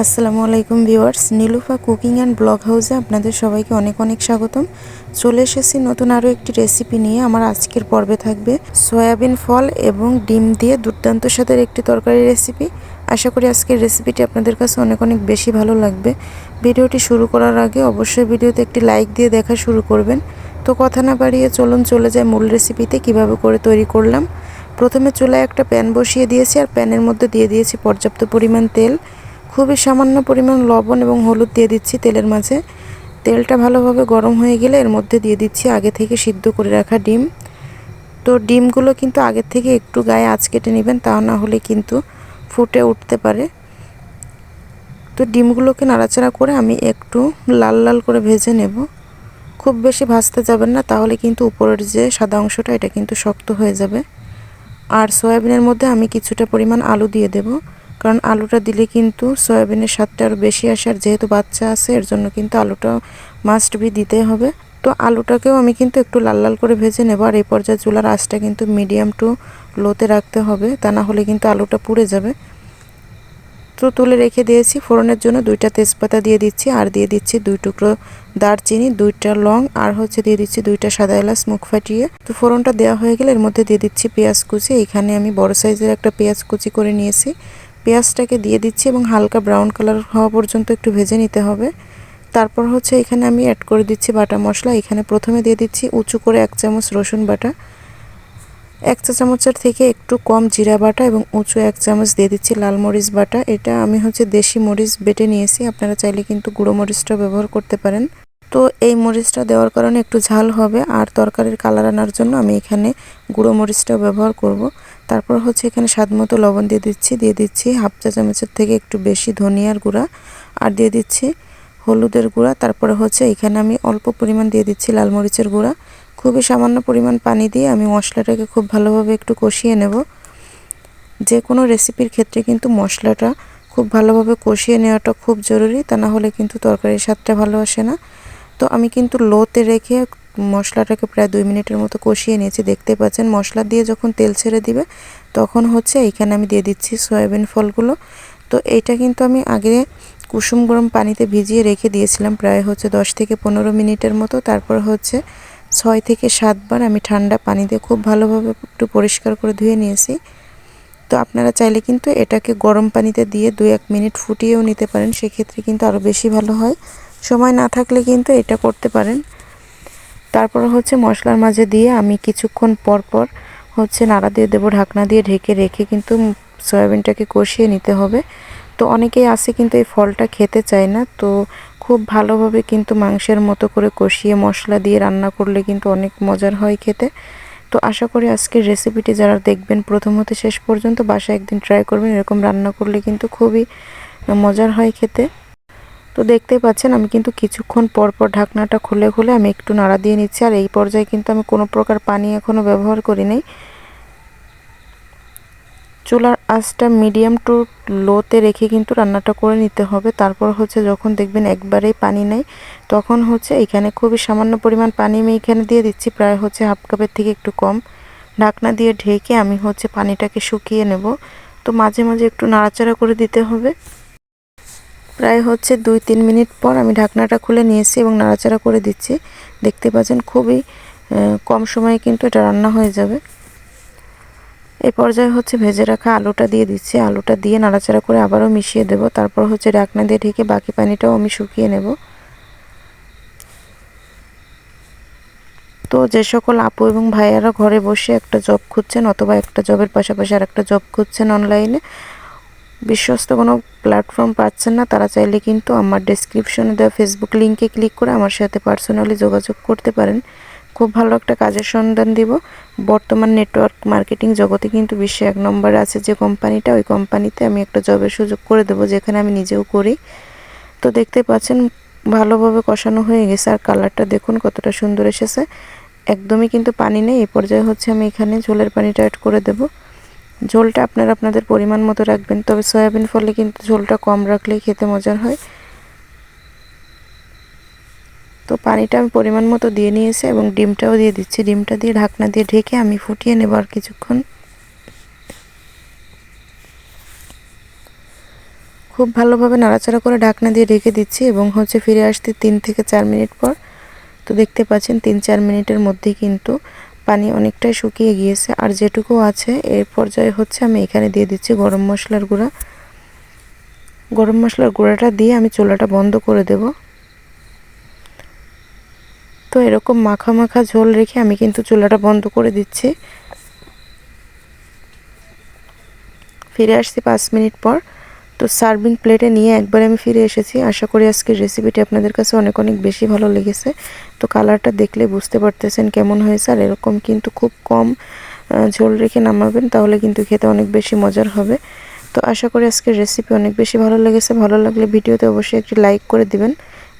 আসসালামু আলাইকুম viewers, Nilufa cooking and blog হাউসে আপনাদের সবাইকে অনেক অনেক স্বাগতম। চলে এসেছি নতুন আরও একটি রেসিপি নিয়ে। আমার আজকের পর্বে থাকবে সয়াবিন ফল এবং ডিম দিয়ে দুর্দান্ত স্বাদের একটি তরকারি রেসিপি। আশা করি আজকের রেসিপিটি আপনাদের কাছে অনেক অনেক বেশি ভালো লাগবে। ভিডিওটি শুরু করার আগে অবশ্যই ভিডিওতে একটি লাইক দিয়ে দেখা শুরু করবেন। তো কথা না বাড়িয়ে চলুন চলে যায় মূল রেসিপিতে কিভাবে করে তৈরি করলাম। প্রথমে চুলায় একটা প্যান বসিয়ে দিয়েছি আর প্যানের মধ্যে দিয়ে দিয়েছি পর্যাপ্ত পরিমাণ তেল। খুবই সামান্য পরিমাণ লবণ এবং হলুদ দিয়ে দিচ্ছি তেলের মাঝে। তেলটা ভালোভাবে গরম হয়ে গেলে এর মধ্যে দিয়ে দিচ্ছি আগে থেকে সিদ্ধ করে রাখা ডিম। তো ডিমগুলো কিন্তু আগে থেকে একটু গায়ে আঁচ কেটে নেবেন, তা না হলে কিন্তু ফুটে উঠতে পারে। তো ডিমগুলোকে নাড়াচাড়া করে আমি একটু লাল লাল করে ভেজে নেব। খুব বেশি ভাজতে যাবেন না, তাহলে কিন্তু উপরের যে সাদা অংশটা এটা কিন্তু শক্ত হয়ে যাবে। আর সয়াবিনের মধ্যে আমি কিছুটা পরিমাণ আলু দিয়ে দেব, কারণ আলুটা দিলে কিন্তু সয়াবিনের স্বাদটা আরও বেশি আসে। আর যেহেতু বাচ্চা আছে এর জন্য কিন্তু আলুটা মাস্ট বি দিতে হবে। তো আলুটাকেও আমি কিন্তু একটু লাল লাল করে ভেজে নেব। আর এই পর্যায়ে চুলার আঁচটা কিন্তু মিডিয়াম টু লোতে রাখতে হবে, তা না হলে কিন্তু আলুটা পুড়ে যাবে। তো তুলে রেখে দিয়েছি। ফোড়নের জন্য 2টা তেজপাতা দিয়ে দিচ্ছি, আর দিয়ে দিচ্ছি 2 টুকরো দারচিনি, 2টা লং, আর দিয়ে দিচ্ছি 2টা সাদা এলাচ মুখ ফাটিয়ে। তো ফোড়নটা দেওয়া হয়ে গেলে এর মধ্যে দিয়ে দিচ্ছি পেঁয়াজ কুচি। এখানে আমি বড় সাইজের একটা পেঁয়াজ কুচি করে নিয়েছি। পেঁয়াজটাকে দিয়ে দিচ্ছি এবং হালকা ব্রাউন কালার হওয়া পর্যন্ত একটু ভেজে নিতে হবে। তারপর এখানে আমি অ্যাড করে দিচ্ছি বাটা মশলা। এখানে প্রথমে দিয়ে দিচ্ছি উঁচু করে 1 চামচ রসুন বাটা, 1 চা চামচের থেকে একটু কম জিরা বাটা এবং উঁচু 1 চামচ দিয়ে দিচ্ছি লাল মরিচ বাটা। এটা আমি দেশি মরিচ বেটে নিয়েছি, আপনারা চাইলে কিন্তু গুঁড়ো মরিচটা ব্যবহার করতে পারেন। তো এই মরিচটা দেওয়ার কারণে একটু ঝাল হবে, আর তরকারির কালার আনার জন্য আমি এখানে গুঁড়ো মরিচটাও ব্যবহার করব। তারপর এখানে স্বাদমতো লবণ দিয়ে দিচ্ছি 1/2 চা চামচের থেকে একটু বেশি ধনিয়ার গুঁড়া, আর দিয়ে দিচ্ছি হলুদের গুঁড়া। তারপরে এখানে আমি অল্প পরিমাণ দিয়ে দিচ্ছি লাল মরিচের গুঁড়া। খুবই সামান্য পরিমাণ পানি দিয়ে আমি মশলাটাকে খুব ভালোভাবে একটু কষিয়ে নেব। যে কোনো রেসিপির ক্ষেত্রে কিন্তু মশলাটা খুব ভালোভাবে কষিয়ে নেওয়াটা খুব জরুরি, তা না হলে কিন্তু তরকারির স্বাদটা ভালো আসে না। তো আমি কিন্তু লোতে রেখে মশলাটাকে প্রায় 2 মিনিটের মতো কষিয়ে নিয়েছি। দেখতে পাচ্ছেন মশলা দিয়ে যখন তেল ছেড়ে দিবে তখন এইখানে আমি দিয়ে দিচ্ছি সয়াবিন ফলগুলো। তো এইটা কিন্তু আমি আগে কুসুম গরম পানিতে ভিজিয়ে রেখে দিয়েছিলাম প্রায় 10 থেকে 15 মিনিটের মতো। তারপর 6 থেকে 7 বার আমি ঠান্ডা পানি দিয়ে খুব ভালোভাবে একটু পরিষ্কার করে ধুয়ে নিয়েছি। তো আপনারা চাইলে কিন্তু এটাকে গরম পানিতে দিয়ে 2-1 মিনিট ফুটিয়েও নিতে পারেন, সেক্ষেত্রে কিন্তু আরও বেশি ভালো হয়। সময় না থাকলে কিন্তু এটা করতে পারেন। তারপর মশলার মাঝে দিয়ে আমি কিছুক্ষণ পর পর নাড়া দিয়ে দেবো, ঢাকনা দিয়ে ঢেকে রেখে কিন্তু সয়াবিনটাকে কষিয়ে নিতে হবে। তো অনেকেই আছে কিন্তু এই ফলটা খেতে চায় না, তো খুব ভালোভাবে কিন্তু মাংসের মতো করে কষিয়ে মশলা দিয়ে রান্না করলে কিন্তু অনেক মজার হয় খেতে। তো আশা করি আজকের রেসিপিটি যারা দেখবেন প্রথম হতে শেষ পর্যন্ত বাসায় একদিন ট্রাই করবেন। এরকম রান্না করলে কিন্তু খুবই মজার হয় খেতে। তো দেখতেই পাচ্ছেন আমি কিন্তু কিছুক্ষণ পর পর ঢাকনাটা খুলে খুলে আমি একটু নাড়া দিয়ে নিচ্ছি। আর এই পর্যায়ে কিন্তু আমি কোনো প্রকার পানি এখনও ব্যবহার করি নাই। চুলার আঁচটা মিডিয়াম টু লোতে রেখে কিন্তু রান্নাটা করে নিতে হবে। তারপর যখন দেখবেন একবারেই পানি নেই, তখন এখানে খুবই সামান্য পরিমাণ পানি আমি এখানে দিয়ে দিচ্ছি, প্রায় 1/2 কাপের থেকে একটু কম। ঢাকনা দিয়ে ঢেকে আমি পানিটাকে শুকিয়ে নেব। তো মাঝে মাঝে একটু নাড়াচাড়া করে দিতে হবে। প্রায় 2-3 মিনিট পর আমি ঢাকনাটা খুলে নিয়েছি এবং নাড়াচাড়া করে দিচ্ছি। দেখতে পাচ্ছেন খুবই কম সময়ে কিন্তু এটা রান্না হয়ে যাবে। এই পর্যায়ে ভেজে রাখা আলুটা দিয়ে দিচ্ছি। আলুটা দিয়ে নাড়াচাড়া করে আবারও মিশিয়ে দেব। তারপর ঢাকনা দিয়ে ঢেকে বাকি পানিটাও আমি শুকিয়ে নেব। তো যে সকল আপু এবং ভাইয়ারা ঘরে বসে একটা জব খুঁজছেন অথবা একটা জবের পাশাপাশি আর একটা জব খুঁজছেন অনলাইনে, বিশ্বস্ত কোনো প্ল্যাটফর্ম পাচ্ছেন না, তারা চাইলে কিন্তু আমার ডেসক্রিপশনে দেওয়া ফেসবুক লিঙ্কে ক্লিক করে আমার সাথে পার্সোনালি যোগাযোগ করতে পারেন। খুব ভালো একটা কাজের সন্ধান দিব। বর্তমান নেটওয়ার্ক মার্কেটিং জগতে কিন্তু বিশ্বে 1 নম্বরে আছে যে কোম্পানিটা, ওই কোম্পানিতে আমি একটা জবের সুযোগ করে দেবো, যেখানে আমি নিজেও করি। তো দেখতে পাচ্ছেন ভালোভাবে কষানো হয়ে গেছে, আর কালারটা দেখুন কতটা সুন্দর এসেছে। একদমই কিন্তু পানি নেই। এই পর্যায়ে আমি এখানে ঝোলের পানিটা অ্যাড করে দেব। ঝোলটা আপনারা আপনাদের পরিমাণ মতো রাখবেন, তবে সয়াবিন ফলে কিন্তু ঝোলটা কম রাখলেই খেতে মজার হয়। তো পানিটা আমি পরিমাণ মতো দিয়ে নিয়েছি এবং ডিমটাও দিয়ে দিচ্ছি। ডিমটা দিয়ে ঢাকনা দিয়ে ঢেকে আমি ফুটিয়ে নেব আর কিছুক্ষণ। খুব ভালোভাবে নাড়াচাড়া করে ঢাকনা দিয়ে ঢেকে দিচ্ছি এবং হচ্ছে ফিরে আসতে 3 থেকে 4 মিনিট পর। তো দেখতে পাচ্ছেন 3-4 মিনিটের মধ্যেই কিন্তু পানি অনেকটাই শুকিয়ে গিয়েছে। আর যেটুকু আছে এর পর্যায়ে হচ্ছে আমি এখানে দিয়ে দিচ্ছি গরম মশলার গুঁড়া। গরম মশলার গুঁড়াটা দিয়ে আমি চুলাটা বন্ধ করে দেব। তো এরকম মাখা মাখা ঝোল রেখে আমি কিন্তু চুলাটা বন্ধ করে দিচ্ছি। ফিরে আসছি 5 মিনিট পর। তো সার্ভিং প্লেটে নিয়ে একবার আমি ফিরে এসেছি। আশা করি আজকের রেসিপিটি আপনাদের কাছে অনেক অনেক বেশি ভালো লেগেছে। তো কালারটা দেখলে বুঝতে পারতেছেন কেমন হয়েছে। আর এরকম কিন্তু খুব কম ঝোল রেখে নামাবেন, তাহলে কিন্তু খেতে অনেক বেশি মজার হবে। তো আশা করি আজকের রেসিপি অনেক বেশি ভালো লেগেছে। ভালো লাগলে ভিডিওতে অবশ্যই একটি লাইক করে দিবেন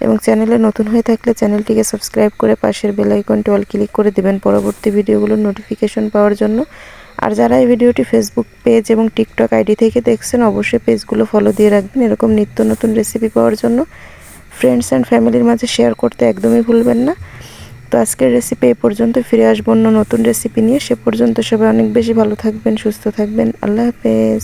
এবং চ্যানেলে নতুন হয়ে থাকলে চ্যানেলটিকে সাবস্ক্রাইব করে পাশের বেল আইকনটি অল ক্লিক করে দিবেন পরবর্তী ভিডিওগুলোর নোটিফিকেশন পাওয়ার জন্য। আর যারা এই ভিডিওটি ফেসবুক পেজ এবং টিকটক আইডি থেকে দেখছেন অবশ্যই পেজগুলো ফলো দিয়ে রাখবেন এরকম নিত্য নতুন রেসিপি পাওয়ার জন্য। ফ্রেন্ডস অ্যান্ড ফ্যামিলির মাঝে শেয়ার করতে একদমই ভুলবেন না। তো আজকের রেসিপি এই পর্যন্ত। ফিরে আসবো অন্য নতুন রেসিপি নিয়ে। সে পর্যন্ত সবাই অনেক বেশি ভালো থাকবেন, সুস্থ থাকবেন। আল্লাহ হাফেজ।